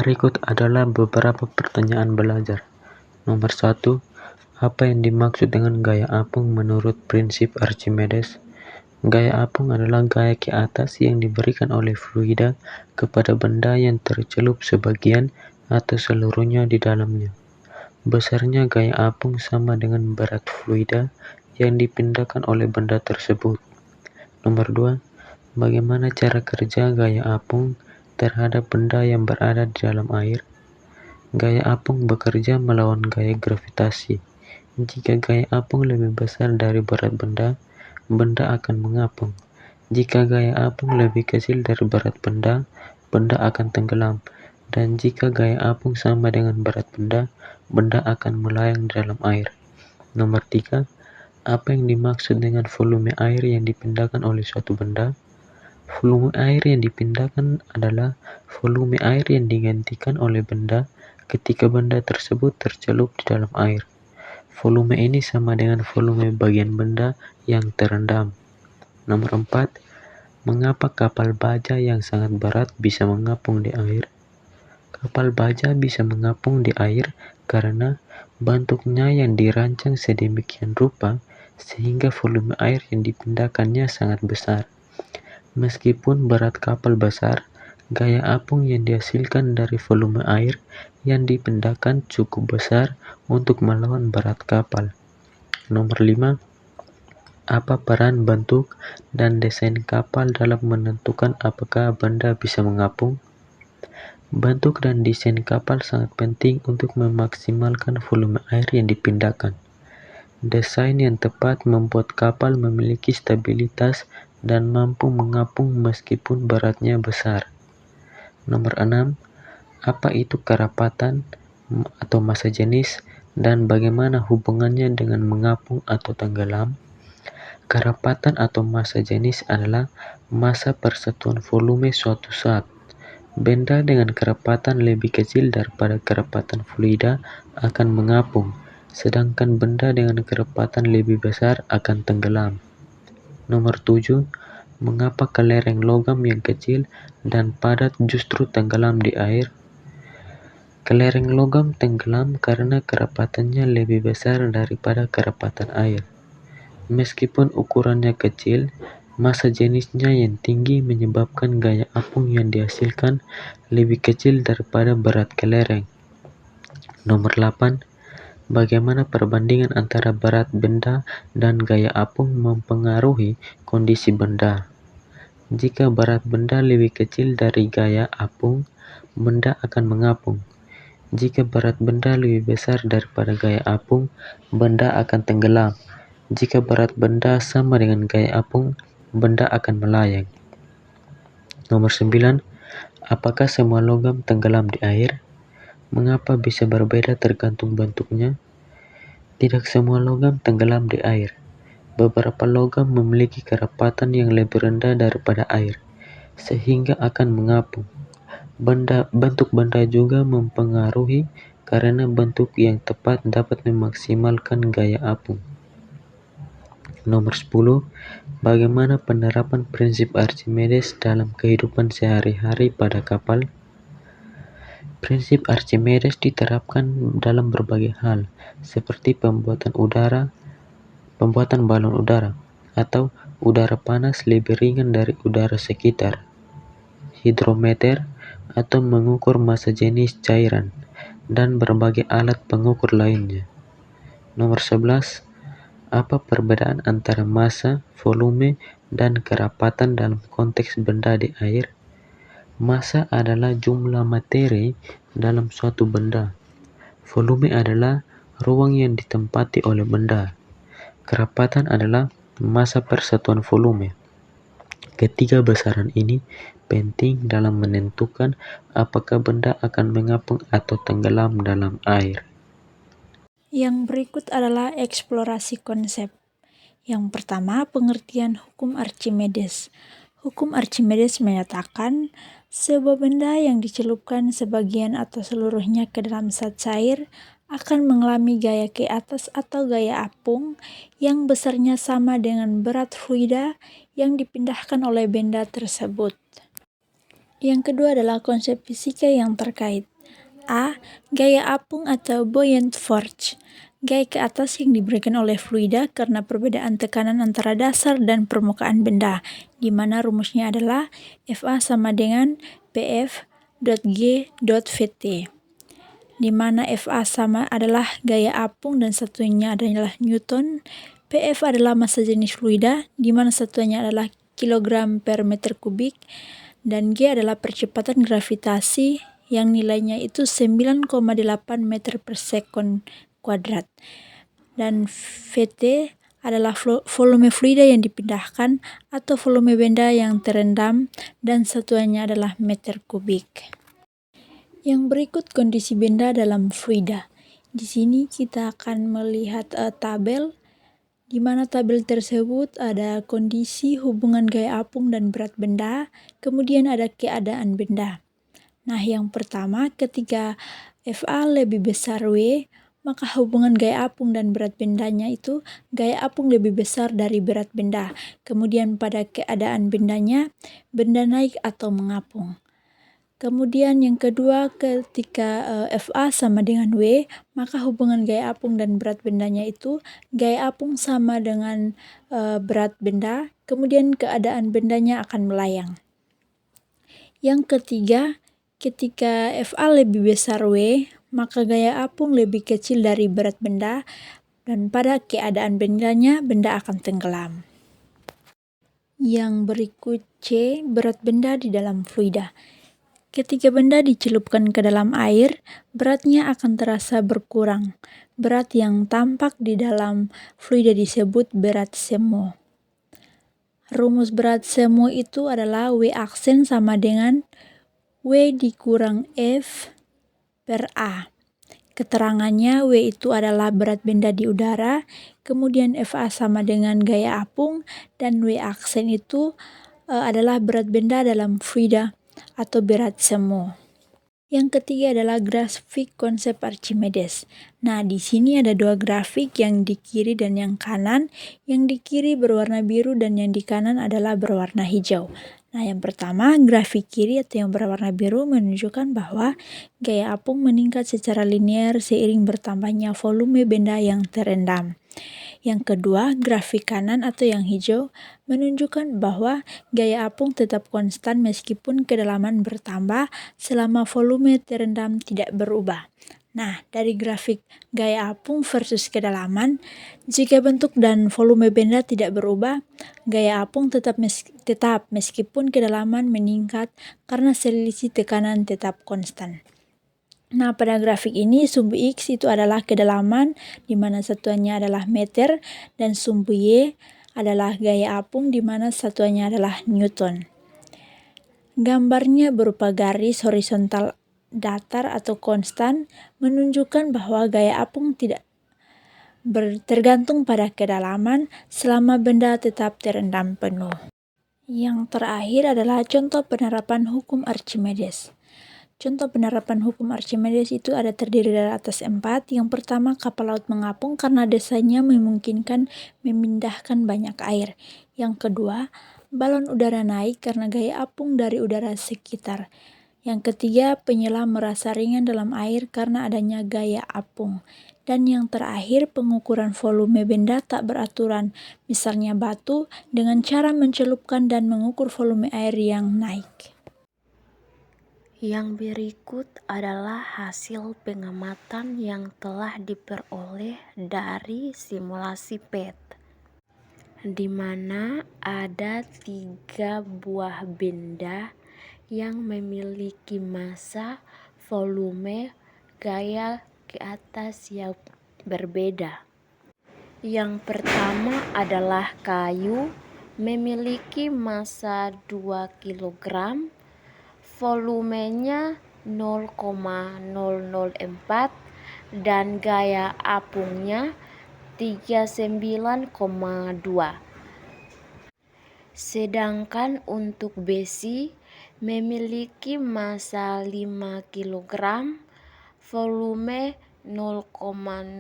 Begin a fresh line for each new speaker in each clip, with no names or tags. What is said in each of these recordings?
Berikut adalah beberapa pertanyaan belajar. Nomor 1. Apa yang dimaksud dengan gaya apung menurut prinsip Archimedes? Gaya apung adalah gaya ke atas yang diberikan oleh fluida kepada benda yang tercelup sebagian atau seluruhnya di dalamnya. Besarnya gaya apung sama dengan berat fluida yang dipindahkan oleh benda tersebut. Nomor 2. Bagaimana cara kerja gaya apung terhadap benda yang berada di dalam air? Gaya apung bekerja melawan gaya gravitasi. Jika gaya apung lebih besar dari berat benda, benda akan mengapung. Jika gaya apung lebih kecil dari berat benda, benda akan tenggelam. Dan jika gaya apung sama dengan berat benda, benda akan melayang di dalam air. Nomor 3. Apa yang dimaksud dengan volume air yang dipindahkan oleh suatu benda? Volume air yang dipindahkan adalah volume air yang digantikan oleh benda ketika benda tersebut tercelup di dalam air. Volume ini sama dengan volume bagian benda yang terendam. Nomor 4. Mengapa kapal baja yang sangat berat bisa mengapung di air? Kapal baja bisa mengapung di air karena bentuknya yang dirancang sedemikian rupa sehingga volume air yang dipindahkannya sangat besar. Meskipun berat kapal besar, gaya apung yang dihasilkan dari volume air yang dipindahkan cukup besar untuk melawan berat kapal. Nomor 5. Apa peran bentuk dan desain kapal dalam menentukan apakah benda bisa mengapung? Bentuk dan desain kapal sangat penting untuk memaksimalkan volume air yang dipindahkan. Desain yang tepat membuat kapal memiliki stabilitas dan mampu mengapung meskipun beratnya besar. Nomor 6. Apa itu kerapatan atau massa jenis dan bagaimana hubungannya dengan mengapung atau tenggelam? Kerapatan atau massa jenis adalah massa persatuan volume suatu zat. Benda dengan kerapatan lebih kecil daripada kerapatan fluida akan mengapung, sedangkan benda dengan kerapatan lebih besar akan tenggelam. Nomor 7. Mengapa kelereng logam yang kecil dan padat justru tenggelam di air? Kelereng logam tenggelam karena kerapatannya lebih besar daripada kerapatan air. Meskipun ukurannya kecil, massa jenisnya yang tinggi menyebabkan gaya apung yang dihasilkan lebih kecil daripada berat kelereng. Nomor 8. Bagaimana perbandingan antara berat benda dan gaya apung mempengaruhi kondisi benda? Jika berat benda lebih kecil dari gaya apung, benda akan mengapung. Jika berat benda lebih besar daripada gaya apung, benda akan tenggelam. Jika berat benda sama dengan gaya apung, benda akan melayang. Nomor 9. Apakah semua logam tenggelam di air? Mengapa bisa berbeda tergantung bentuknya? Tidak semua logam tenggelam di air. Beberapa logam memiliki kerapatan yang lebih rendah daripada air, sehingga akan mengapung. Bentuk benda juga mempengaruhi karena bentuk yang tepat dapat memaksimalkan gaya apung. Nomor 10. Bagaimana penerapan prinsip Archimedes dalam kehidupan sehari-hari pada kapal? Prinsip Archimedes diterapkan dalam berbagai hal, seperti pembuatan balon udara, atau udara panas lebih ringan dari udara sekitar, hidrometer, atau mengukur massa jenis cairan, dan berbagai alat pengukur lainnya. Nomor 11. Apa perbedaan antara massa, volume, dan kerapatan dalam konteks benda di air? Massa adalah jumlah materi dalam suatu benda. Volume adalah ruang yang ditempati oleh benda. Kerapatan adalah massa persatuan volume. Ketiga besaran ini penting dalam menentukan apakah benda akan mengapung atau tenggelam dalam air.
Yang berikut adalah eksplorasi konsep. Yang pertama, pengertian hukum Archimedes. Hukum Archimedes menyatakan sebuah benda yang dicelupkan sebagian atau seluruhnya ke dalam zat cair akan mengalami gaya ke atas atau gaya apung yang besarnya sama dengan berat fluida yang dipindahkan oleh benda tersebut. Yang kedua adalah konsep fisika yang terkait. A. Gaya apung atau buoyant force. Gaya ke atas yang diberikan oleh fluida karena perbedaan tekanan antara dasar dan permukaan benda, di mana rumusnya adalah Fa sama dengan Pf.G.Vt, di mana Fa sama adalah gaya apung dan satuannya adalah Newton. Pf adalah massa jenis fluida, di mana satuannya adalah kilogram per meter kubik, dan G adalah percepatan gravitasi yang nilainya itu 9,8 meter per sekon kuadrat. Dan Vt adalah volume fluida yang dipindahkan atau volume benda yang terendam, dan satuannya adalah meter kubik. Yang berikut kondisi benda dalam fluida. Di sini kita akan melihat tabel, di mana tabel tersebut ada kondisi hubungan gaya apung dan berat benda, kemudian ada keadaan benda. Nah, yang pertama, ketika Fa lebih besar W, maka hubungan gaya apung dan berat bendanya itu gaya apung lebih besar dari berat benda. Kemudian pada keadaan bendanya, benda naik atau mengapung. Kemudian yang kedua, ketika Fa sama dengan W, maka hubungan gaya apung dan berat bendanya itu gaya apung sama dengan berat benda, kemudian keadaan bendanya akan melayang. Yang ketiga, ketika Fa lebih besar W, maka gaya apung lebih kecil dari berat benda, dan pada keadaan bendanya, benda akan tenggelam. Yang berikut C, berat benda di dalam fluida. Ketika benda dicelupkan ke dalam air, beratnya akan terasa berkurang. Berat yang tampak di dalam fluida disebut berat semu. Rumus berat semu itu adalah W aksen sama dengan W dikurang F per A. Keterangannya W itu adalah berat benda di udara, kemudian Fa sama dengan gaya apung, dan W aksen itu adalah berat benda dalam fluida atau berat semu. Yang ketiga adalah grafik konsep Archimedes. Nah, di sini ada dua grafik, yang di kiri dan yang kanan. Yang di kiri berwarna biru dan yang di kanan adalah berwarna hijau. Nah, yang pertama, grafik kiri atau yang berwarna biru menunjukkan bahwa gaya apung meningkat secara linear seiring bertambahnya volume benda yang terendam. Yang kedua, grafik kanan atau yang hijau menunjukkan bahwa gaya apung tetap konstan meskipun kedalaman bertambah selama volume terendam tidak berubah. Nah, dari grafik gaya apung versus kedalaman, jika bentuk dan volume benda tidak berubah, gaya apung tetap meskipun kedalaman meningkat karena selisih tekanan tetap konstan. Nah, pada grafik ini sumbu X itu adalah kedalaman, di mana satuannya adalah meter, dan sumbu Y adalah gaya apung, di mana satuannya adalah Newton. Gambarnya berupa garis horizontal datar atau konstan, menunjukkan bahwa gaya apung tidak tergantung pada kedalaman selama benda tetap terendam penuh. Yang terakhir adalah contoh penerapan hukum Archimedes. Contoh penerapan hukum Archimedes itu ada terdiri dari atas 4. Yang pertama, kapal laut mengapung karena desainnya memungkinkan memindahkan banyak air. Yang kedua, balon udara naik karena gaya apung dari udara sekitar. Yang ketiga, penyelam merasa ringan dalam air karena adanya gaya apung. Dan yang terakhir, pengukuran volume benda tak beraturan, misalnya batu, dengan cara mencelupkan dan mengukur volume air yang naik.
Yang berikut adalah hasil pengamatan yang telah diperoleh dari simulasi PET, di mana ada 3 buah benda yang memiliki massa, volume, gaya ke atas yang berbeda. Yang pertama adalah kayu, memiliki massa 2 kg, volumenya 0,004 dan gaya apungnya 39,2. Sedangkan untuk besi memiliki massa 5 kg, volume 0,001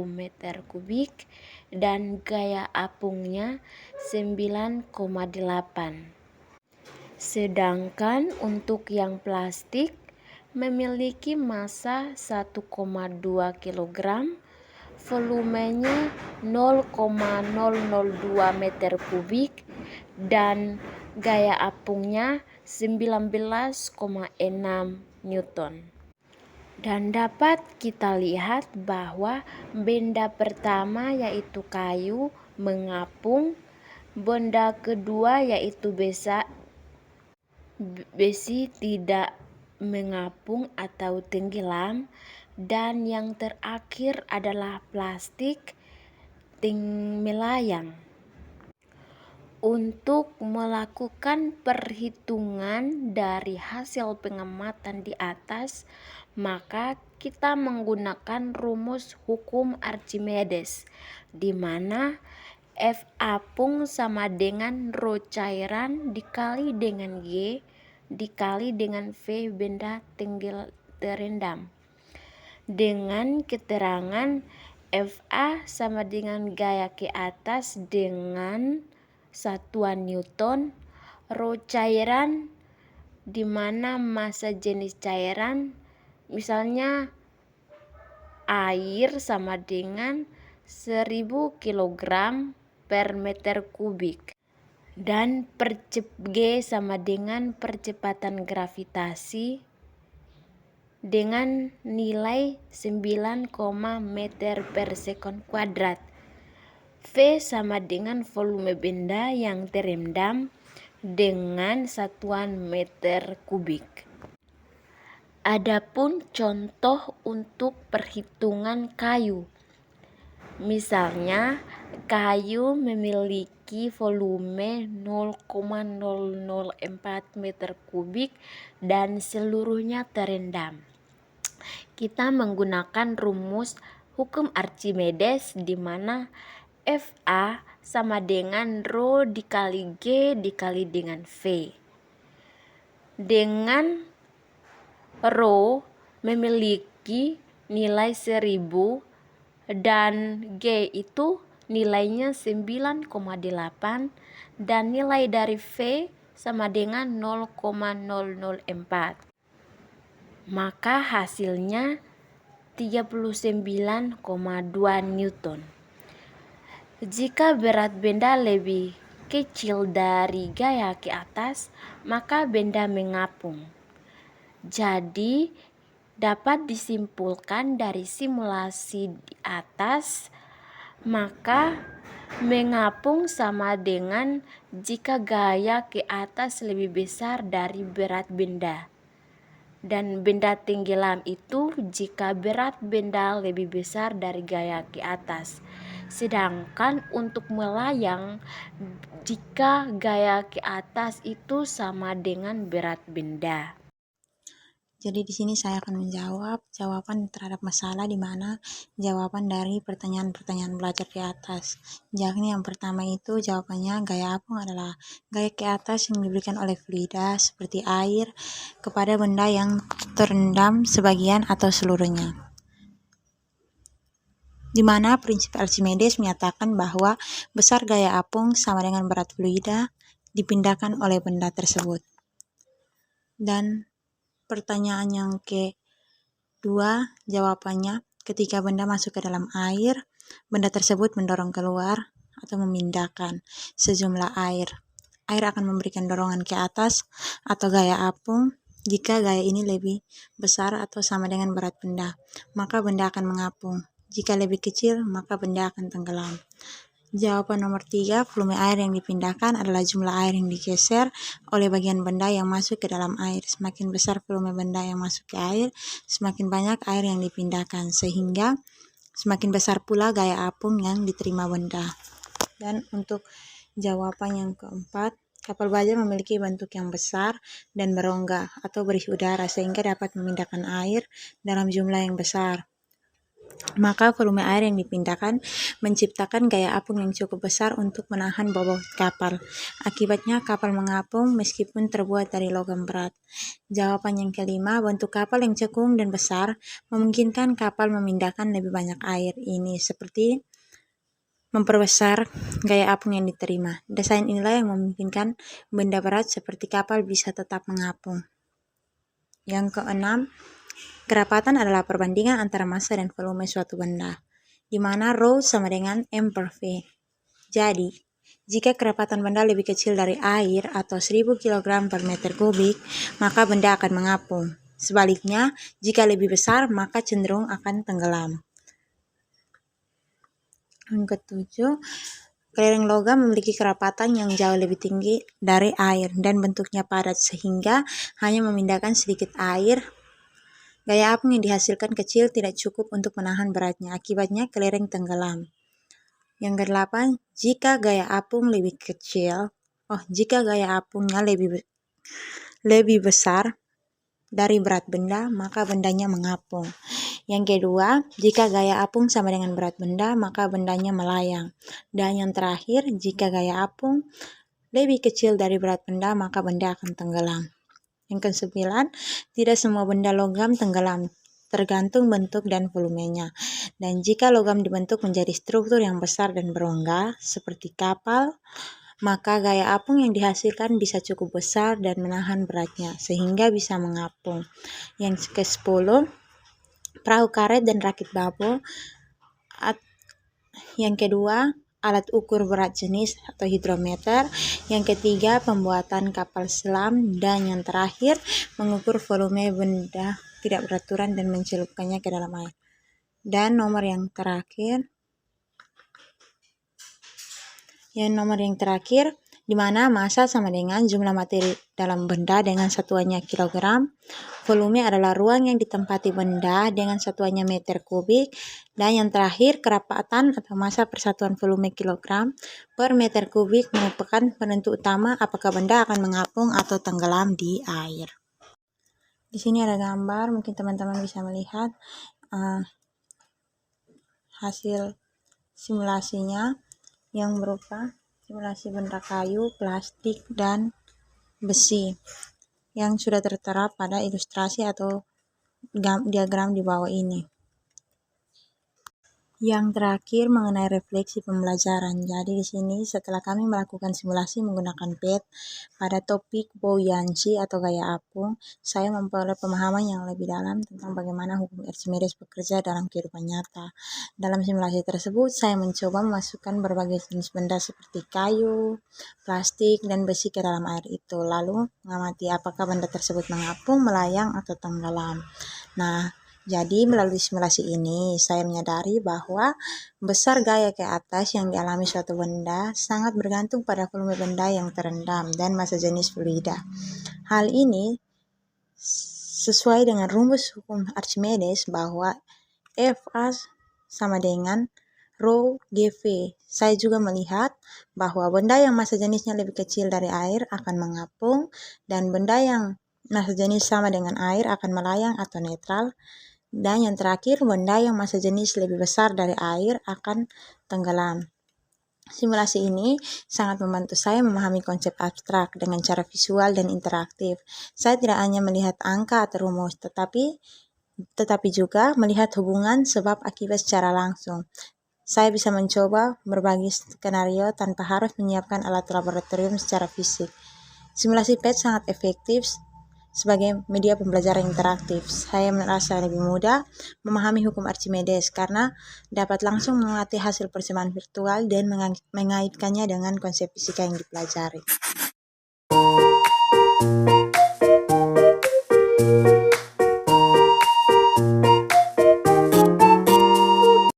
meter kubik dan gaya apungnya 9,8. Sedangkan untuk yang plastik memiliki massa 1,2 kg, volumenya 0,002 meter kubik, dan gaya apungnya 19,6 Newton. Dan dapat kita lihat bahwa benda pertama yaitu kayu mengapung, benda kedua yaitu besi tidak mengapung atau tenggelam, dan yang terakhir adalah plastik melayang. Untuk melakukan perhitungan dari hasil pengamatan di atas, maka kita menggunakan rumus hukum Archimedes, di mana F apung sama dengan rho cairan dikali dengan G dikali dengan V benda terendam. Dengan keterangan Fa sama dengan gaya ke atas dengan satuan Newton, rho cairan di mana massa jenis cairan misalnya air sama dengan 1000 kg per meter kubik, dan G sama dengan percepatan gravitasi dengan nilai 9, meter per sekon kuadrat. V sama dengan volume benda yang terendam dengan satuan meter kubik. Adapun contoh untuk perhitungan kayu. Misalnya, kayu memiliki volume 0,004 meter kubik dan seluruhnya terendam. Kita menggunakan rumus hukum Archimedes di mana Fa sama dengan rho dikali G dikali dengan V. Dengan rho memiliki nilai 1000 dan G itu nilainya 9,8 dan nilai dari V sama dengan 0,004. Maka hasilnya 39,2 Newton. Jika berat benda lebih kecil dari gaya ke atas, maka benda mengapung. Jadi, dapat disimpulkan dari simulasi di atas, maka mengapung sama dengan jika gaya ke atas lebih besar dari berat benda. Dan benda tenggelam itu jika berat benda lebih besar dari gaya ke atas. Sedangkan untuk melayang, jika gaya ke atas itu sama dengan berat benda.
Jadi di sini saya akan menjawab jawaban terhadap masalah di mana jawaban dari pertanyaan-pertanyaan belajar di atas. Yakni yang pertama itu jawabannya gaya apung adalah gaya ke atas yang diberikan oleh fluida seperti air kepada benda yang terendam sebagian atau seluruhnya. Di mana prinsip Archimedes menyatakan bahwa besar gaya apung sama dengan berat fluida dipindahkan oleh benda tersebut. Dan pertanyaan yang kedua, jawabannya ketika benda masuk ke dalam air, benda tersebut mendorong keluar atau memindahkan sejumlah air. Air akan memberikan dorongan ke atas atau gaya apung. Jika gaya ini lebih besar atau sama dengan berat benda, maka benda akan mengapung. Jika lebih kecil, maka benda akan tenggelam. Jawaban nomor 3, volume air yang dipindahkan adalah jumlah air yang digeser oleh bagian benda yang masuk ke dalam air. Semakin besar volume benda yang masuk ke air, semakin banyak air yang dipindahkan, sehingga semakin besar pula gaya apung yang diterima benda. Dan untuk jawaban yang keempat, kapal baja memiliki bentuk yang besar dan berongga atau berisi udara sehingga dapat memindahkan air dalam jumlah yang besar. Maka volume air yang dipindahkan menciptakan gaya apung yang cukup besar untuk menahan bobot kapal. Akibatnya kapal mengapung meskipun terbuat dari logam berat. Jawaban yang kelima, bentuk kapal yang cekung dan besar memungkinkan kapal memindahkan lebih banyak air. Ini seperti memperbesar gaya apung yang diterima. Desain inilah yang memungkinkan benda berat seperti kapal bisa tetap mengapung. Yang keenam, kerapatan adalah perbandingan antara massa dan volume suatu benda, di mana rho sama dengan M per V. Jadi, jika kerapatan benda lebih kecil dari air atau 1000 kg per meter kubik, maka benda akan mengapung. Sebaliknya, jika lebih besar, maka cenderung akan tenggelam. Yang ketujuh, kelereng logam memiliki kerapatan yang jauh lebih tinggi dari air dan bentuknya padat sehingga hanya memindahkan sedikit air. Gaya apung yang dihasilkan kecil tidak cukup untuk menahan beratnya, akibatnya kelereng tenggelam. Yang kedelapan, jika gaya apungnya lebih besar dari berat benda, maka bendanya mengapung. Yang kedua, jika gaya apung sama dengan berat benda, maka bendanya melayang. Dan yang terakhir, jika gaya apung lebih kecil dari berat benda, maka benda akan tenggelam. Yang kesembilan, tidak semua benda logam tenggelam, tergantung bentuk dan volumenya. Dan jika logam dibentuk menjadi struktur yang besar dan berongga, seperti kapal, maka gaya apung yang dihasilkan bisa cukup besar dan menahan beratnya, sehingga bisa mengapung. Yang ke-10, perahu karet dan rakit babo. Yang kedua, alat ukur berat jenis atau hidrometer. Yang ketiga, pembuatan kapal selam. Dan yang terakhir, mengukur volume benda tidak beraturan dan mencelupkannya ke dalam air. Dan nomor yang terakhir, di mana massa sama dengan jumlah materi dalam benda dengan satuannya kilogram, volume adalah ruang yang ditempati benda dengan satuannya meter kubik, dan yang terakhir kerapatan atau massa persatuan volume kilogram per meter kubik merupakan penentu utama apakah benda akan mengapung atau tenggelam di air. Di sini ada gambar, mungkin teman-teman bisa melihat hasil simulasinya yang berupa simulasi benda kayu, plastik, dan besi yang sudah tertera pada ilustrasi atau diagram di bawah ini. Yang terakhir mengenai refleksi pembelajaran. Jadi di sini setelah kami melakukan simulasi menggunakan PET pada topik buoyancy atau gaya apung, saya memperoleh pemahaman yang lebih dalam tentang bagaimana hukum Archimedes bekerja dalam kehidupan nyata. Dalam simulasi tersebut, saya mencoba memasukkan berbagai jenis benda seperti kayu, plastik, dan besi ke dalam air itu, lalu mengamati apakah benda tersebut mengapung, melayang, atau tenggelam. Jadi melalui simulasi ini, saya menyadari bahwa besar gaya ke atas yang dialami suatu benda sangat bergantung pada volume benda yang terendam dan massa jenis fluida. Hal ini sesuai dengan rumus hukum Archimedes bahwa Fa sama dengan Rho GV. Saya juga melihat bahwa benda yang massa jenisnya lebih kecil dari air akan mengapung, dan benda yang massa jenis sama dengan air akan melayang atau netral. Dan yang terakhir, benda yang massa jenis lebih besar dari air akan tenggelam. Simulasi ini sangat membantu saya memahami konsep abstrak dengan cara visual dan interaktif. Saya tidak hanya melihat angka atau rumus, tetapi juga melihat hubungan sebab akibat secara langsung. Saya bisa mencoba berbagai skenario tanpa harus menyiapkan alat laboratorium secara fisik. Simulasi PET sangat efektif sebagai media pembelajaran interaktif. Saya merasa lebih mudah memahami hukum Archimedes karena dapat langsung mengamati hasil percobaan virtual dan mengaitkannya dengan konsep fisika yang dipelajari.